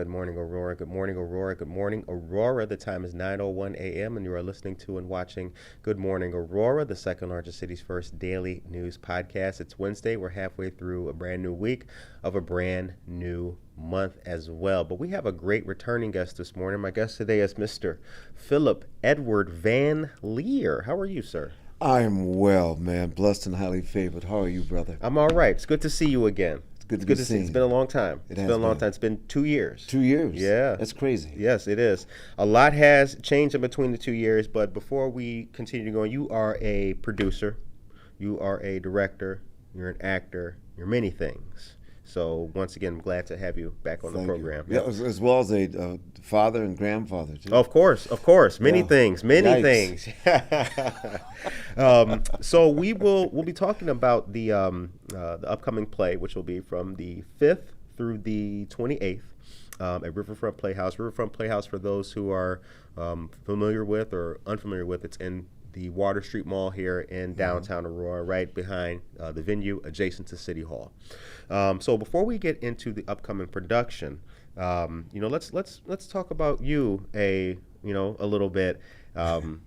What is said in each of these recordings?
Good morning, Aurora. Good morning, Aurora. Good morning, Aurora. The time is 9:01 a.m., and you are listening to and watching Good Morning, Aurora, the second largest city's first daily news podcast. It's Wednesday. We're halfway through a brand new week of a brand new month as well. But we have a great returning guest this morning. My guest today is Mr. Phillip Edward Van Lear. How are you, sir? I am well, man. Blessed and highly favored. How are you, brother? I'm all right. It's good to see you again. Good to see you. It's been a long time. It's been a long time. It's been 2 years. 2 years? Yeah. That's crazy. Yes, it is. A lot has changed in between the 2 years, but before we continue to go, you are a producer, you are a director, you're an actor, you're many things. So once again, I'm glad to have you back on the program. Yeah, as well as a father and grandfather, too. Of course. Many things. Yikes. So we'll be talking about the upcoming play, which will be from the 5th through the 28th at Riverfront Playhouse. Riverfront Playhouse, for those who are familiar with or unfamiliar with, it's in the Water Street Mall here in downtown Aurora, right behind the venue adjacent to City Hall. So before we get into the upcoming production, let's talk about you a little bit. How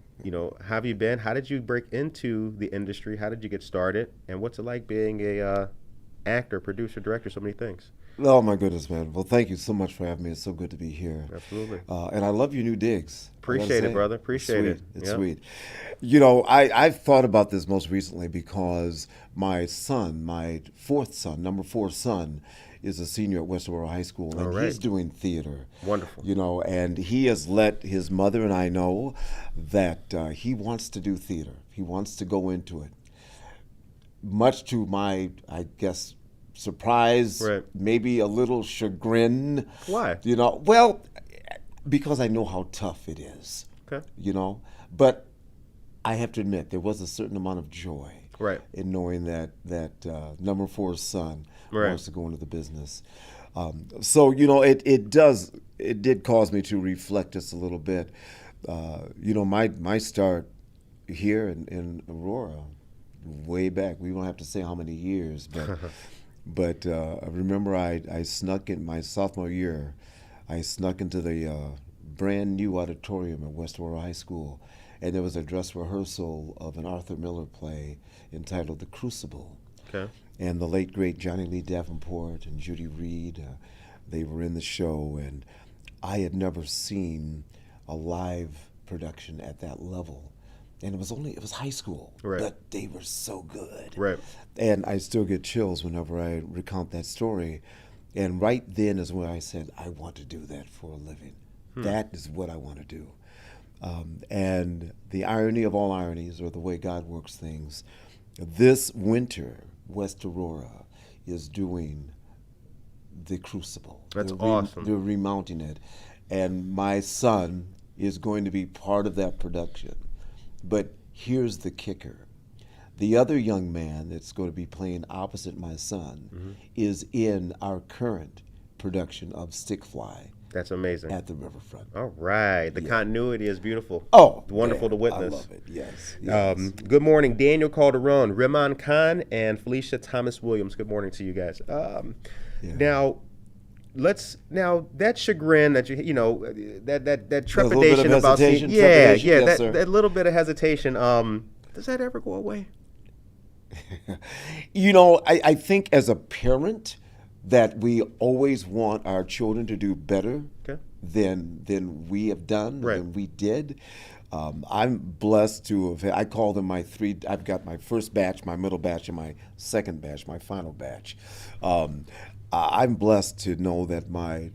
have you been? How did you break into the industry? How did you get started? And what's it like being a actor, producer, director, so many things? Oh, my goodness, man. Well, thank you so much for having me. It's so good to be here. Absolutely. And I love your new digs. Appreciate it, brother. Appreciate it. It's sweet. I've thought about this most recently because my son, my number four son, is a senior at West Aurora High School, and he's doing theater. Wonderful. And he has let his mother and I know that he wants to do theater. He wants to go into it. Much to my, I guess, surprise, maybe a little chagrin. Why? Well, because I know how tough it is. Okay. But I have to admit there was a certain amount of joy in knowing that number four son wants to go into the business. So it did cause me to reflect just a little bit. My start here in Aurora, way back. We don't have to say how many years, but I remember I snuck in my sophomore year. I snuck into the brand new auditorium at West Aurora High School, and there was a dress rehearsal of an Arthur Miller play entitled The Crucible. Okay. And the late, great Johnny Lee Davenport and Judy Reed, they were in the show, and I had never seen a live production at that level. And it was high school, but they were so good. Right. And I still get chills whenever I recount that story. And right then is when I said, I want to do that for a living. That is what I want to do. And the irony of all ironies, or the way God works things, this winter, West Aurora is doing The Crucible. That's awesome. They're remounting it. And my son is going to be part of that production. But here's the kicker. The other young man that's going to be playing opposite my son is in our current production of Stick Fly. That's amazing. At the Riverfront. All right. The continuity is beautiful. Oh, wonderful to witness. I love it. Yes. Good morning, Daniel Calderon, Riman Khan, and Felicia Thomas Williams. Good morning to you guys. Now that chagrin that that trepidation about seeing, that little bit of hesitation. Does that ever go away? I think as a parent that we always want our children to do better than we have done, than we did. I'm blessed to have, I call them I've got my first batch, my middle batch, and my second batch, my final batch. I'm blessed to know that my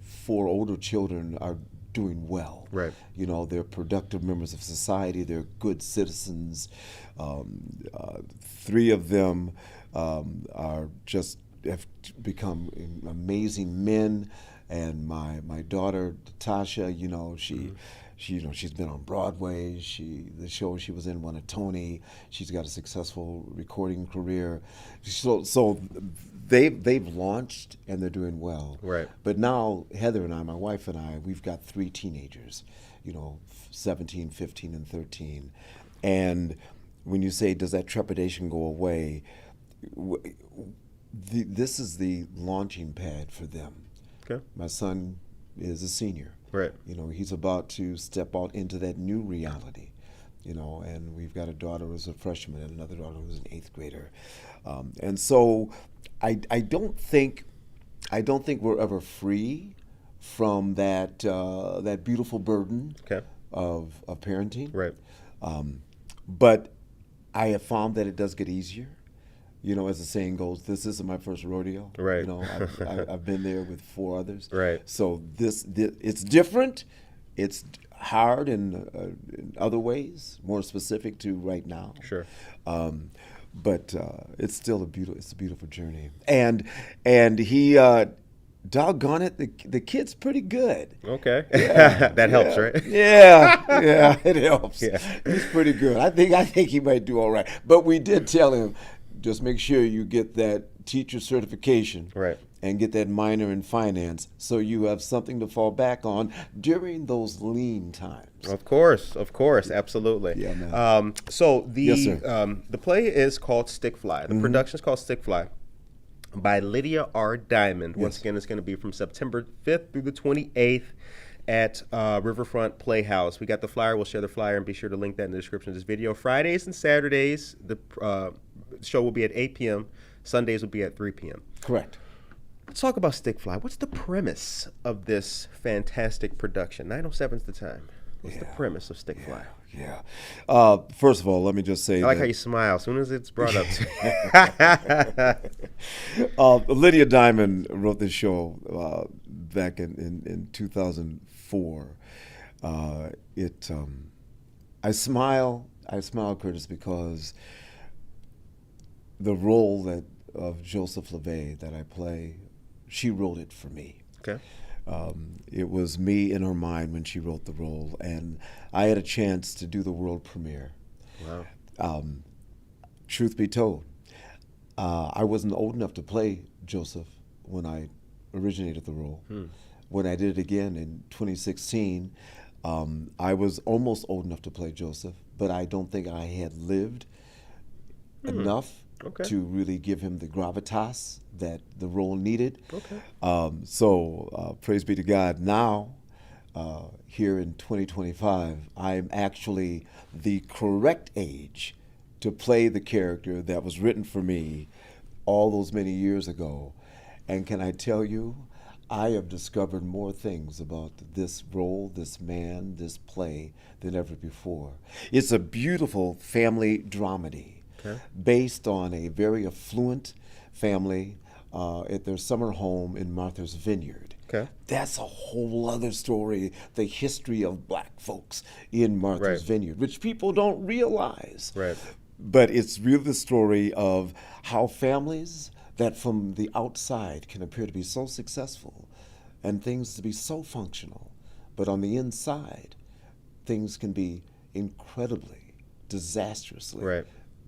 four older children are doing well. Right. They're productive members of society. They're good citizens. Three of them have become amazing men, and my daughter Tasha, she's been on Broadway. The show she was in won a Tony. She's got a successful recording career. So they've launched and they're doing well. Right. But now Heather and I, my wife and I, we've got three teenagers, 17, 15, and 13. And when you say, does that trepidation go away? This is the launching pad for them Okay. My son is a senior. Right. You know, he's about to step out into that new reality. You know, and we've got a daughter who's a freshman and another daughter who's an 8th grader, and so I don't think we're ever free from that beautiful burden of parenting. Right. But I have found that it does get easier. You know, as the saying goes, this isn't my first rodeo. Right. You know, I've been there with 4 others. Right. So this it's different. It's hard in other ways, more specific to right now. Sure. But it's still a beautiful journey. And he, doggone it, the kid's pretty good. Okay. Yeah, that helps, right? Yeah, it helps. Yeah. He's pretty good. I think he might do all right. But we did tell him, just make sure you get that teacher certification. Right. And get that minor in finance so you have something to fall back on during those lean times. Of course, absolutely. Yeah, man. So Yes, sir. The play is called Stick Fly. The production is called Stick Fly by Lydia R. Diamond. Once again, it's going to be from September 5th through the 28th at Riverfront Playhouse. We got the flyer. We'll share the flyer and be sure to link that in the description of this video. Fridays and Saturdays, the show will be at 8 p.m. Sundays will be at 3 p.m. Correct. Let's talk about Stick Fly. What's the premise of this fantastic production? 9:07's the time. What's the premise of Stick Fly? Yeah. First of all, let me just say I like how you smile as soon as it's brought up. Lydia Diamond wrote this show back in 2004. I smile, Curtis, because the role of Joseph LeVay that I play, she wrote it for me. Okay. It was me in her mind when she wrote the role, and I had a chance to do the world premiere. Wow. Truth be told, I wasn't old enough to play Joseph when I originated the role. When I did it again in 2016, I was almost old enough to play Joseph, but I don't think I had lived enough to really give him the gravitas that the role needed. So praise be to God. Now, here in 2025, I'm actually the correct age to play the character that was written for me all those many years ago. And can I tell you, I have discovered more things about this role, this man, this play than ever before. It's a beautiful family dramedy. Based on a very affluent family at their summer home in Martha's Vineyard. That's a whole other story, the history of black folks in Martha's Vineyard, which people don't realize. But it's really the story of how families that from the outside can appear to be so successful and things to be so functional, but on the inside, things can be incredibly, disastrously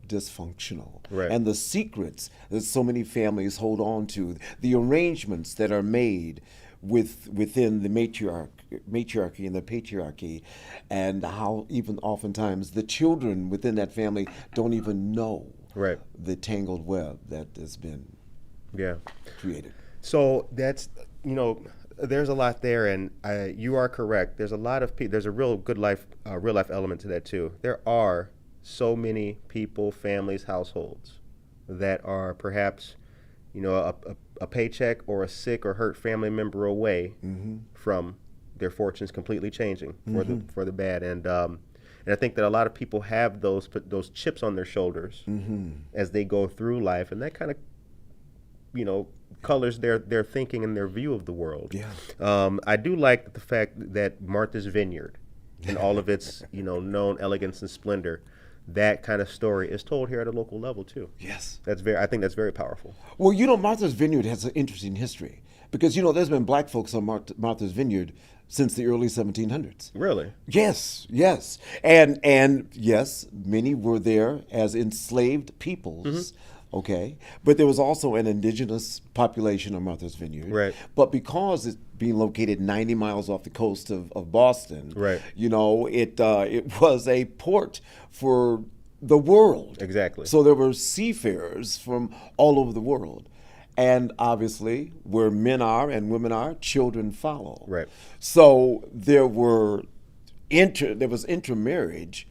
dysfunctional. And the secrets that so many families hold on to, the arrangements that are made within the matriarchy and the patriarchy, and how even oftentimes the children within that family don't even know the tangled web that has been created. So that's, there's a lot there, and you are correct. There's a lot of people. There's a real life element to that too. There are so many people, families, households that are perhaps, a paycheck or a sick or hurt family member away from their fortunes completely changing for the bad. And I think that a lot of people have those chips on their shoulders as they go through life, and that kind of, colors their thinking and their view of the world. I do like the fact that Martha's Vineyard and all of its, known elegance and splendor, that kind of story is told here at a local level too. I think that's very powerful. Well, Martha's Vineyard has an interesting history because, there's been black folks on Martha's Vineyard since the early 1700s. Really? Yes. And yes, many were there as enslaved peoples. Okay, but there was also an indigenous population on Martha's Vineyard. But because it's being located 90 miles off the coast of Boston, it was a port for the world. Exactly. So there were seafarers from all over the world. And obviously, where men are and women are, children follow. Right. So there was intermarriage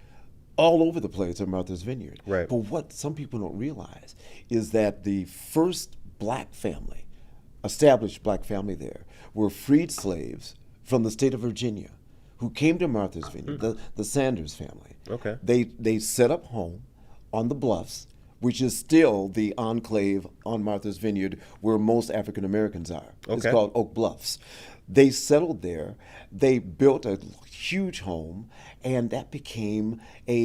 all over the place at Martha's Vineyard. Right. But what some people don't realize is that the first black family, established black family there, were freed slaves from the state of Virginia who came to Martha's Vineyard, the Sanders family. Okay. They set up home on the bluffs, which is still the enclave on Martha's Vineyard where most African Americans are. Okay. It's called Oak Bluffs. They settled there. They built a huge home, and that became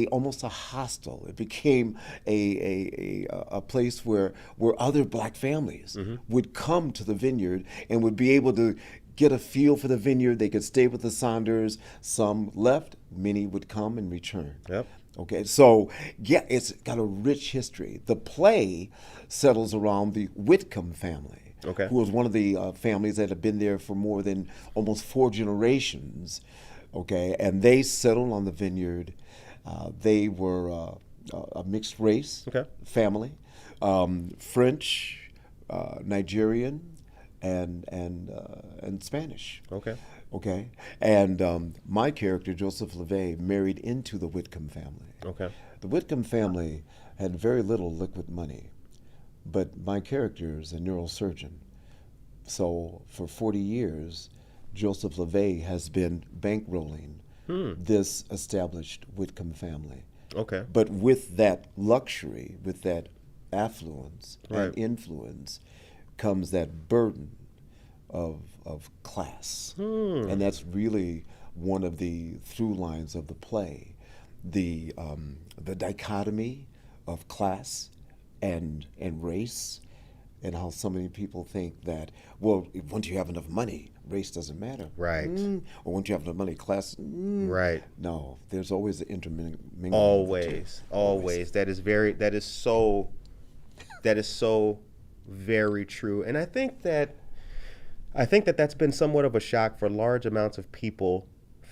almost a hostel. It became a place where other black families would come to the vineyard and would be able to get a feel for the vineyard. They could stay with the Saunders. Some left. Many would come and return. Yep. Okay, so yeah, it's got a rich history. The play settles around the Whitcomb family, who was one of the families that had been there for more than almost 4 generations. Okay, and they settled on the vineyard. They were a mixed race family, French, Nigerian, and Spanish. Okay, and my character, Joseph LeVay, married into the Whitcomb family. The Whitcomb family had very little liquid money, but my character is a neurosurgeon. So for 40 years, Joseph LeVay has been bankrolling this established Whitcomb family. But with that luxury, with that affluence and influence, comes that burden of class. And that's really one of the through lines of the play, the dichotomy of class and race, and how so many people think that, well, once you have enough money, race doesn't matter. Or once you have enough money, class. No, there's always the intermingling. Always. That is so very true. And I think that that's been somewhat of a shock for large amounts of people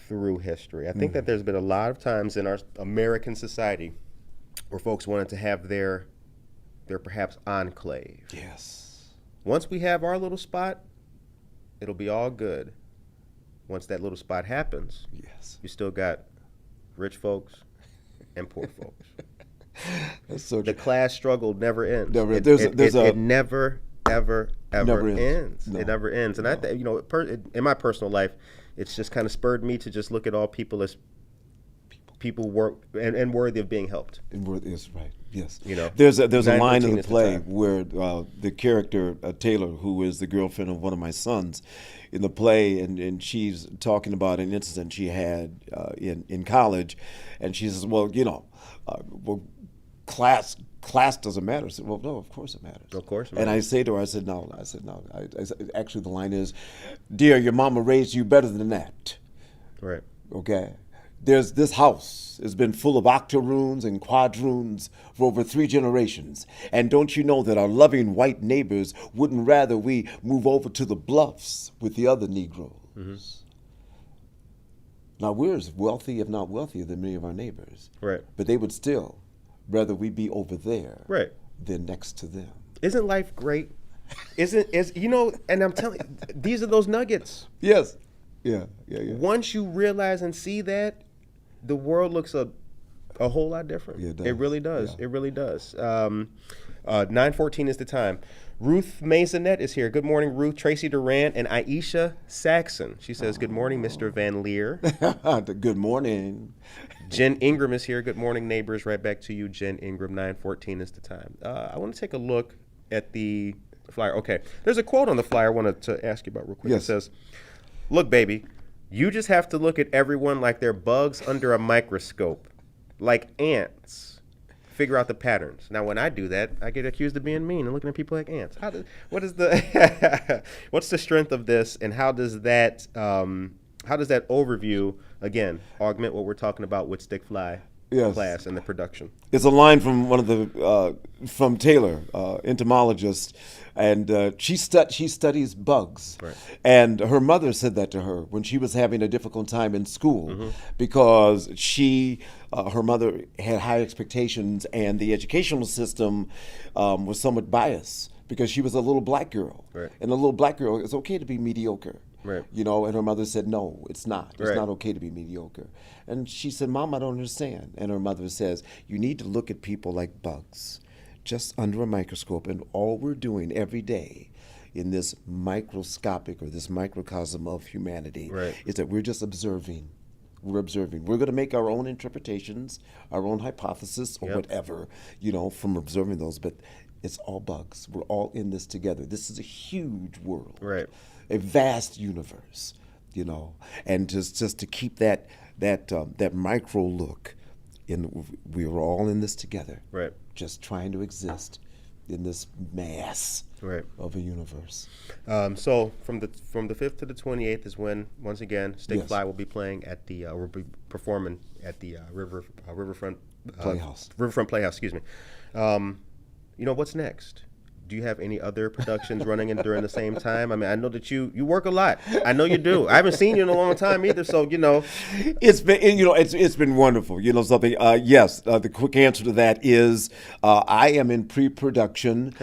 through history. I think that there's been a lot of times in our American society where folks wanted to have their perhaps enclave. Yes. Once we have our little spot, it'll be all good. Once that little spot happens, you still got rich folks and poor folks. That's so the class struggle never ends. It never, ever ends. No. It never ends. And in my personal life, it's just kind of spurred me to just look at all people as people and worthy of being helped. And worthy is right. Yes. There's a line in the play where the character Taylor, who is the girlfriend of one of my sons, in the play, and she's talking about an incident she had in college, and she says, "Well, class doesn't matter." I said, "Well, no, of course it matters." Of course. And I say to her, I said, no. Actually, the line is, "Dear, your mama raised you better than that." Right. Okay. This house has been full of octoroons and quadroons for over 3 generations. And don't you know that our loving white neighbors wouldn't rather we move over to the bluffs with the other Negroes? Now, we're as wealthy, if not wealthier, than many of our neighbors. Right. But they would still rather we be over there than next to them. Isn't life great? And I'm telling you, these are those nuggets. Yes. Yeah. Once you realize and see that, the world looks a whole lot different. Yeah, it really does. Yeah. It really does. 9:14 is the time. Ruth Maisonette is here. Good morning, Ruth. Tracy Duran and Aisha Saxon. She says, "Good morning, Mr. Van Lear." Good morning. Jen Ingram is here. Good morning, neighbors. Right back to you, Jen Ingram. 9:14 is the time. I want to take a look at the flyer. Okay. There's a quote on the flyer I wanted to ask you about real quick. Yes. It says, "Look, baby, you just have to look at everyone like they're bugs under a microscope, like ants. Figure out the patterns." Now, when I do that, I get accused of being mean and looking at people like ants. What's the strength of this, and how does that overview again augment what we're talking about with Stick Fly class and the production? It's a line from one of from Taylor, entomologist, and she studies bugs. Right. And her mother said that to her when she was having a difficult time in school because her mother had high expectations, and the educational system was somewhat biased because she was a little black girl. Right. And a little black girl, it's okay to be mediocre. Right. You know, and her mother said, no, it's not. It's right. not okay to be mediocre. And she said, Mom, I don't understand. And her mother says, you need to look at people like bugs, just under a microscope. And all we're doing every day in this microscopic or this microcosm of humanity right. is that we're just observing. We're observing. We're going to make our own interpretations, our own hypothesis, or whatever, you know, from observing those. But it's all bugs. We're all in this together. This is a huge world. Right. A vast universe, you know, and just to keep that micro look, we were all in this together, right? Just trying to exist in this mass, right. of a universe. So from the 5th to the 28th is when once again Stick Fly will be playing at the will be performing at the Riverfront Playhouse. Riverfront Playhouse, excuse me. You know what's next? Do you have any other productions running in during the same time? I mean, I know that you work a lot. I know you do. I haven't seen you in a long time either, so you know. It's been wonderful. You know something? Yes, the quick answer to that is I am in pre-production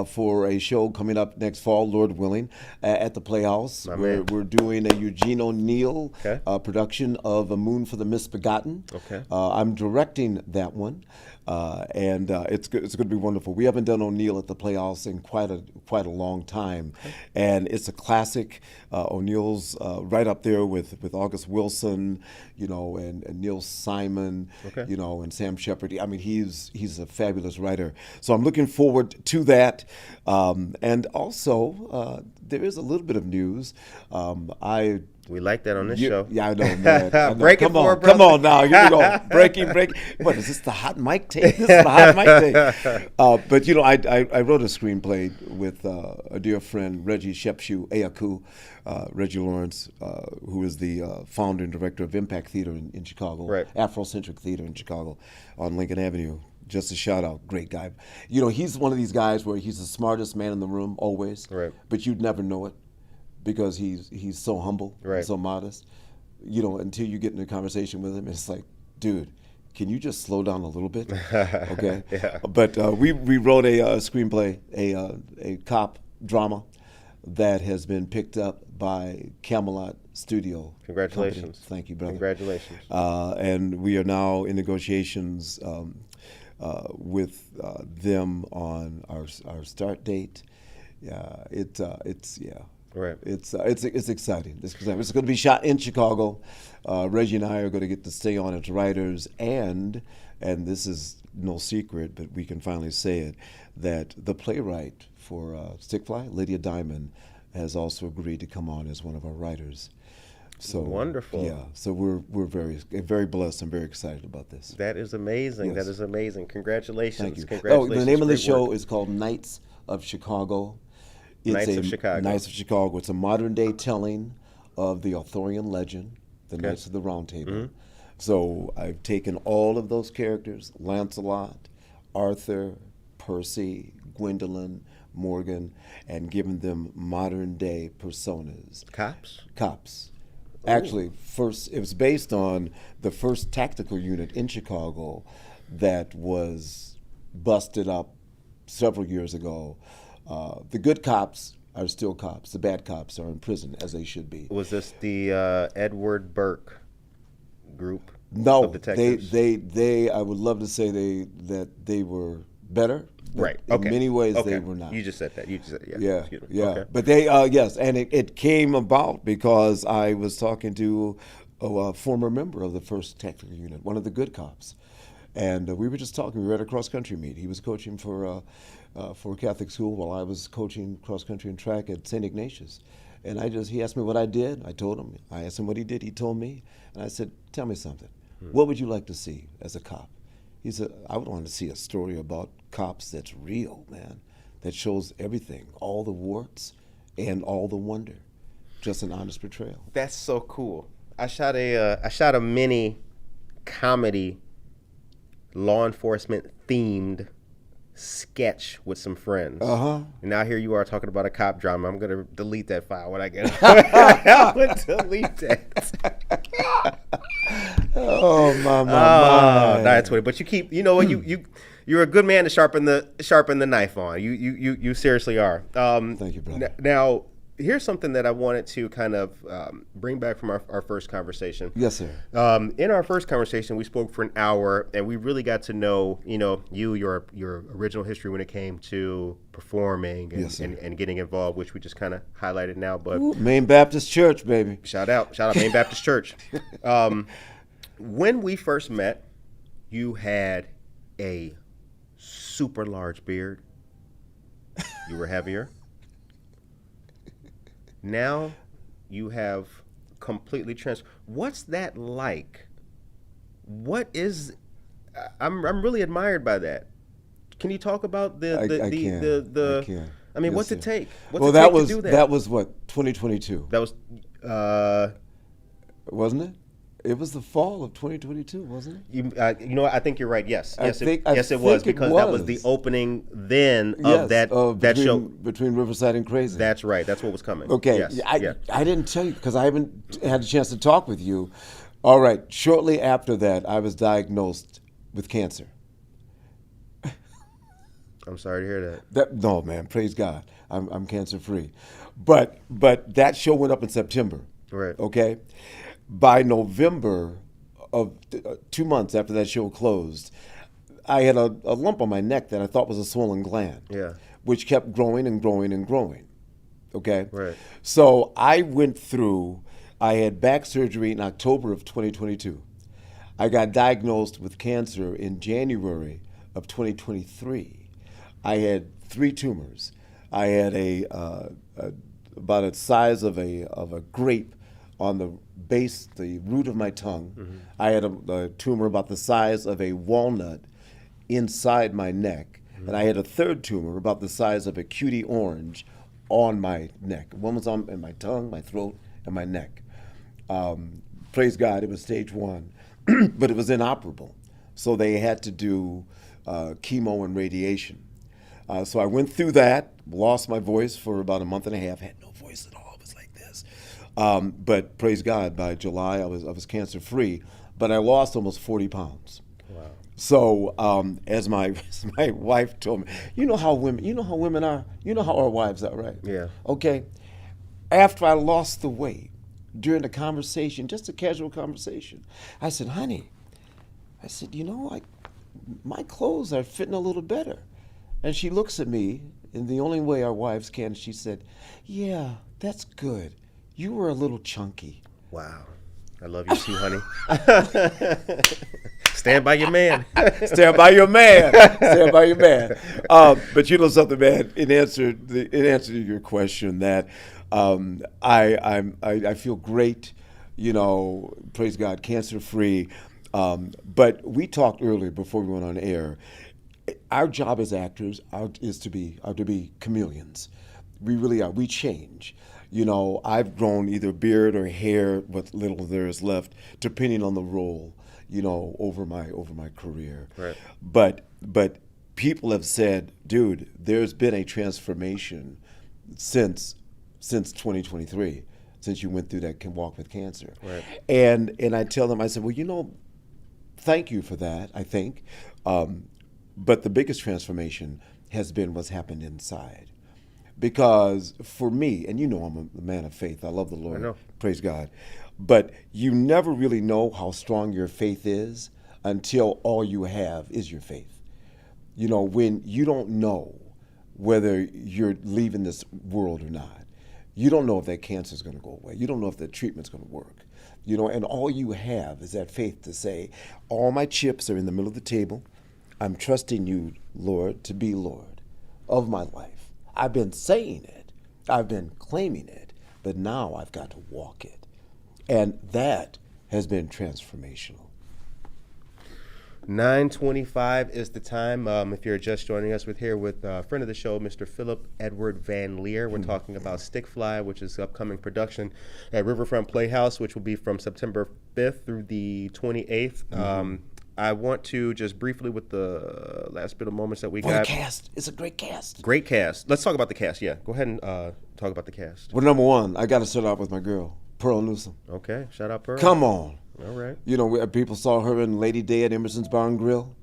for a show coming up next fall, Lord willing, at the Playhouse. We're doing a Eugene O'Neill production of A Moon for the Misbegotten. Okay. I'm directing that one. And it's going to be wonderful. We haven't done O'Neill at the Playhouse in quite a long time, and it's a classic. O'Neill's right up there with August Wilson, you know, and Neil Simon, you know, and Sam Shepard. I mean, he's a fabulous writer. So I'm looking forward to that. And also, there is a little bit of news. We like that on this show. Yeah, I know, man. Break it for Come on now. Here we go. Breaking. What, is this the hot mic tape? This is the hot mic tape. But, you know, I wrote a screenplay with a dear friend, Reggie Shepshu Eyaku, Reggie Lawrence, who is the founder and director of Impact Theater in Chicago, Afrocentric Theater in Chicago on Lincoln Avenue. Just a shout out, great guy. You know, he's one of these guys where he's the smartest man in the room always, but you'd never know it. Because he's so humble, so modest, you know, until you get in a conversation with him, it's like, dude, can you just slow down a little bit? Okay. But we wrote a screenplay, a cop drama that has been picked up by Camelot Studio. Congratulations. Company. Thank you, brother. Congratulations. And we are now in negotiations with them on our start date. Right. It's exciting. It's going to be shot in Chicago. Reggie and I are going to get to stay on as writers, and this is no secret, but we can finally say it, that the playwright for Stick Fly, Lydia Diamond, has also agreed to come on as one of our writers. So wonderful. Yeah. So we're very blessed and very excited about this. That is amazing. Yes. That is amazing. Congratulations. Thank you. Congratulations. The name of the show is called Knights of Chicago. Knights of Chicago. Knights of Chicago. It's a modern day telling of the Arthurian legend, the Knights of the Round Table. Mm-hmm. So I've taken all of those characters, Lancelot, Arthur, Percy, Gwendolyn, Morgan, and given them modern day personas. Cops. Ooh. Actually, it was based on the first tactical unit in Chicago that was busted up several years ago. The good cops are still cops. The bad cops are in prison, as they should be. Was this the Edward Burke group? No, of detectives? they. I would love to say that they were better. Right. In many ways, they were not. You just said that. Yeah. Yeah. Okay. But they, yes, and it came about because I was talking to a former member of the first tactical unit, one of the good cops, and we were just talking. We were at a cross country meet. He was coaching for a Catholic school while I was coaching cross country and track at St. Ignatius. And he asked me what I did. I told him. I asked him what he did. He told me. And I said, tell me something. What would you like to see as a cop? He said, I would want to see a story about cops that's real, man, that shows everything, all the warts and all the wonder. Just an honest portrayal. That's so cool. I shot a mini comedy law enforcement themed sketch with some friends. Uh-huh. And now here you are talking about a cop drama. I'm going to delete that file when I get it. I would delete that. Oh, my. That's what. But you keep, you know what, you're a good man to sharpen the knife on. You seriously are. Thank you, brother. Now, here's something that I wanted to kind of bring back from our first conversation. Yes, sir. In our first conversation, we spoke for an hour, and we really got to know, your original history when it came to performing and getting involved, which we just kind of highlighted now. But Main Baptist Church, baby. Shout out, Main Baptist Church. When we first met, you had a super large beard. You were heavier. Now you have completely What's that like? What is? I'm really admired by that. Can you talk about the? I can. I mean, what's it take? To do that? That was what, 2022. That was. Wasn't it? It was the fall of 2022, wasn't it? I think you're right. Yes, it was, because that was the opening then of that show between Riverside and Crazy. That's right. That's what was coming. Okay, yes. I didn't tell you because I haven't had a chance to talk with you. All right, shortly after that, I was diagnosed with cancer. I'm sorry to hear that. No, man, praise God, I'm cancer free, but that show went up in September. Right. Okay. By November of 2 months after that show closed, I had a lump on my neck that I thought was a swollen gland, which kept growing and growing and growing. Okay? Right. So I had back surgery in October of 2022. I got diagnosed with cancer in January of 2023. I had 3 tumors. I had about the size of a grape on the base, the root of my tongue. Mm-hmm. I had a tumor about the size of a walnut inside my neck. Mm-hmm. And I had a 3rd tumor about the size of a cutie orange on my neck. One was in my tongue, my throat, and my neck. Praise God, it was stage 1, but it was inoperable. So they had to do chemo and radiation. So I went through that, lost my voice for about a month and a half, had no voice at all. But praise God, by July I was cancer free, but I lost almost 40 pounds. Wow. So as my wife told me, you know how women are, you know how our wives are, right? Yeah. Okay. After I lost the weight, during the conversation, just a casual conversation, I said, honey, my clothes are fitting a little better. And she looks at me in the only way our wives can. She said, yeah, that's good. You were a little chunky. Wow. I love you too, honey. Stand by your man. Stand by your man. Stand by your man. But you know something, man, in answer to your question, that I feel great, praise God, cancer free. But we talked earlier before we went on air. Our job as actors is to be chameleons. We really are. We change. I've grown either beard or hair, what little there is left, depending on the role, over my career. Right. But people have said, dude, there's been a transformation since 2023, since you went through that walk with cancer. Right. And I tell them, I said, well, thank you for that, I think. But the biggest transformation has been what's happened inside. Because for me, and I'm a man of faith, I love the Lord, I know. Praise God, but you never really know how strong your faith is until all you have is your faith. When you don't know whether you're leaving this world or not, you don't know if that cancer is going to go away, you don't know if that treatment's going to work, and all you have is that faith to say, all my chips are in the middle of the table, I'm trusting you, Lord, to be Lord of my life. I've been saying it, I've been claiming it, but now I've got to walk it. And that has been transformational. 9:25 is the time. If you're just joining us, we're here with a friend of the show, Mr. Phillip Edward Van Lear. We're talking about Stick Fly, which is upcoming production at Riverfront Playhouse, which will be from September 5th through the 28th. I want to just briefly, with the last bit of moments that we got. The cast. It's a great cast. Great cast. Let's talk about the cast. Yeah, go ahead and talk about the cast. Well, number one, I got to start off with my girl, Pearl Newsom. Okay, shout out Pearl. Come on. All right. You know, people saw her in Lady Day at Emerson's Bar and Grill.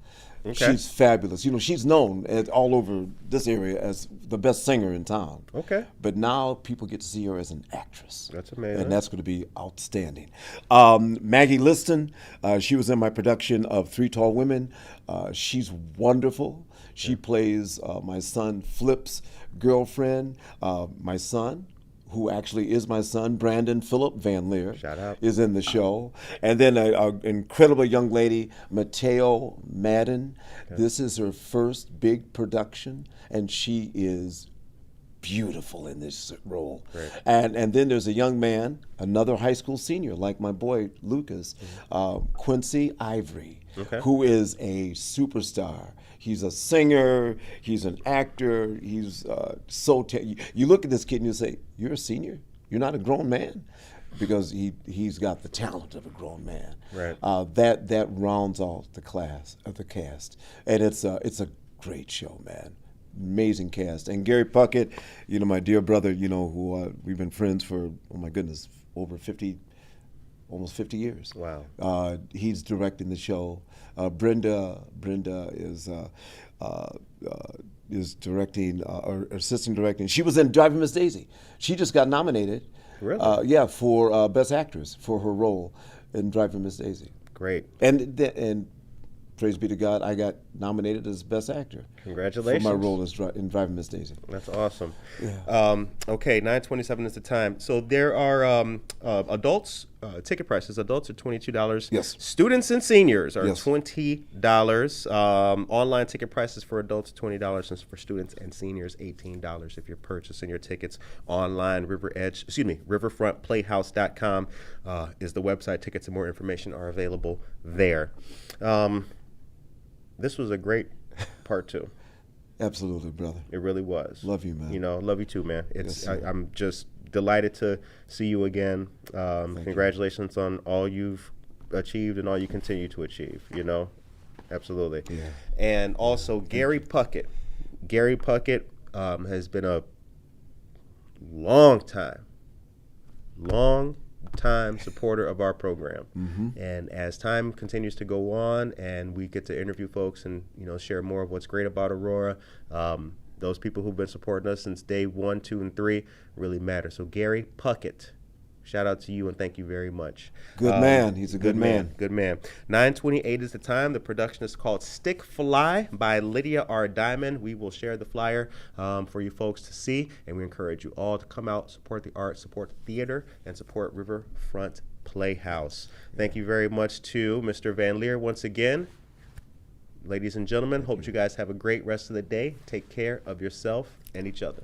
Okay. She's fabulous. You know, she's known all over this area as the best singer in town. Okay. But now people get to see her as an actress. That's amazing. And that's going to be outstanding. Maggie Liston, she was in my production of Three Tall Women. She's wonderful. She plays my son Flip's girlfriend. My son, who actually is my son, Brandon Phillip Van Lear, shout out, is in the show. And then an incredible young lady, Mateo Madden. Okay. This is her first big production, and she is beautiful in this role. Great. And then there's a young man, another high school senior, like my boy Lucas, Quincy Ivory, who is a superstar. He's a singer. He's an actor. He's you look at this kid and you say, "You're a senior? You're not a grown man," because he's got the talent of a grown man. Right. That rounds out the cast, and it's a great show, man. Amazing cast. And Gary Puckett, you know, my dear brother, you know, who we've been friends for, oh my goodness, over 50, almost 50 years. Wow. He's directing the show. Brenda is directing or assisting directing. She was in Driving Miss Daisy. She just got nominated. Really? For Best Actress for her role in Driving Miss Daisy. Great. And praise be to God, I got nominated as Best Actor. Congratulations. For my role in Driving Miss Daisy. That's awesome. Yeah. Okay, 9:27 is the time. So there are adults, ticket prices. Adults are $22. Yes. Students and seniors are $20. Online ticket prices for adults, $20, and for students and seniors, $18 if you're purchasing your tickets online. Riverfrontplayhouse.com is the website. Tickets and more information are available there. This was a great part 2. Absolutely, brother. It really was. Love you, man. You know, love you too, man. Yes, I'm just delighted to see you again. Congratulations on all you've achieved and all you continue to achieve. You know, absolutely. Yeah. And also Gary Puckett. Gary Puckett has been a long time supporter of our program. Mm-hmm. And as time continues to go on and we get to interview folks and, you know, share more of what's great about Aurora, those people who've been supporting us since day 1, 2, and 3 really matter. So Gary Puckett, shout out to you and thank you very much. Good man. He's a good man. Good man. 9:28 is the time. The production is called Stick Fly by Lydia R. Diamond. We will share the flyer for you folks to see, and we encourage you all to come out, support the art, support the theater, and support Riverfront Playhouse. Thank you very much to Mr. Van Lear once again. Ladies and gentlemen, hope you guys have a great rest of the day. Take care of yourself and each other.